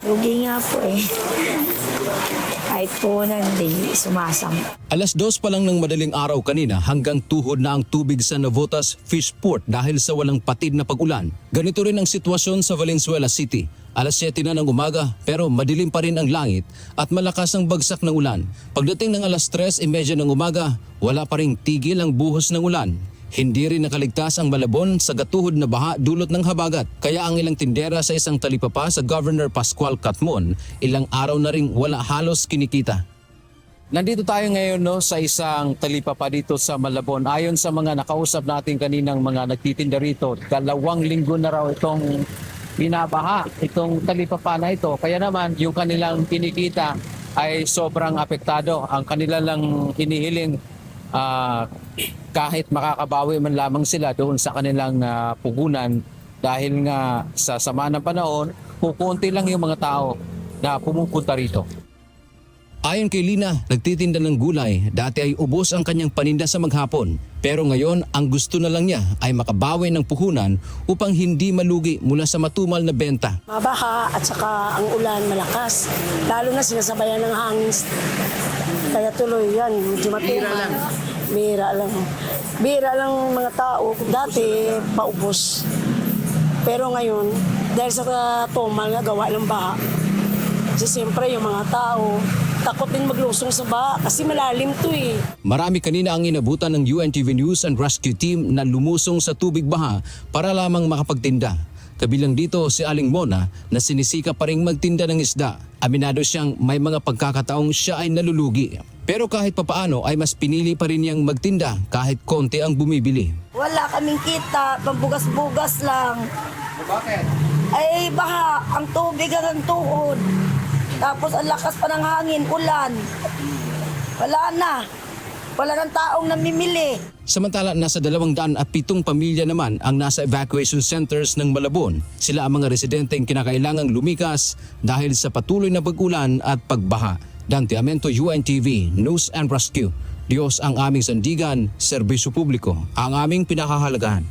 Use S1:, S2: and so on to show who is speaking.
S1: Lugi nga po eh. Kahit po hindi sumasam.
S2: Alas 2 pa lang ng madaling araw kanina hanggang tuhod na ang tubig sa Navotas Fishport dahil sa walang patid na pag-ulan. Ganito rin ang sitwasyon sa Valenzuela City. Alas 7 na ng umaga pero madilim pa rin ang langit at malakas ang bagsak ng ulan. Pagdating ng alas 3:30 ng umaga, wala pa ring tigil ang buhos ng ulan. Hindi rin nakaligtas ang Malabon sa gatuhod na baha dulot ng habagat. Kaya ang ilang tindera sa isang talipapa sa Governor Pascual Catmon, ilang araw na ring wala halos kinikita. Nandito tayo ngayon sa isang talipapa dito sa Malabon. Ayon sa mga nakausap natin kaninang mga nagtitinda rito, 2 linggo na raw itong binabaha, itong talipapa na ito. Kaya naman yung kanilang kinikita ay sobrang apektado. Ang kanila lang hinihiling kahit makakabawi man lamang sila doon sa kanilang pugunan dahil nga sa sama ng panahon, kukunti lang yung mga tao na pumupunta rito. Ayon kay Lina, nagtitinda ng gulay, dati ay ubos ang kanyang paninda sa maghapon. Pero ngayon, ang gusto na lang niya ay makabawi ng puhunan upang hindi malugi mula sa matumal na benta.
S1: Mabaha at saka ang ulan malakas. Lalo na sinasabayan ng hangin. Kaya tuloy yan, medyo matumal. Bira lang. Bira lang mga tao. Dati, paubos. Pero ngayon, dahil sa tumal nga gawa ng baha, kasi siyempre yung mga tao, takot din maglusong sa baha kasi malalim to eh.
S2: Marami kanina ang inabutan ng UNTV News and Rescue Team na lumusong sa tubig baha para lamang makapagtinda. Kabilang dito si Aling Mona na sinisika pa ring magtinda ng isda. Aminado siyang may mga pagkakataong siya ay nalulugi. Pero kahit papaano ay mas pinili pa rin niyang magtinda kahit konti ang bumibili.
S3: Wala kaming kita, pambugas-bugas lang.
S2: Bakit?
S3: Ay baha, ang tubig ang tuhod. Tapos ang lakas pa ng hangin, ulan. Wala na. Wala ng taong namimili.
S2: Samantala, nasa 207 pamilya naman ang nasa evacuation centers ng Malabon. Sila ang mga residenteng kinakailangang lumikas dahil sa patuloy na pag-ulan at pagbaha. Dante Amento, UNTV, News and Rescue. Diyos ang aming sandigan, serbisyo publiko, ang aming pinakahalagahan.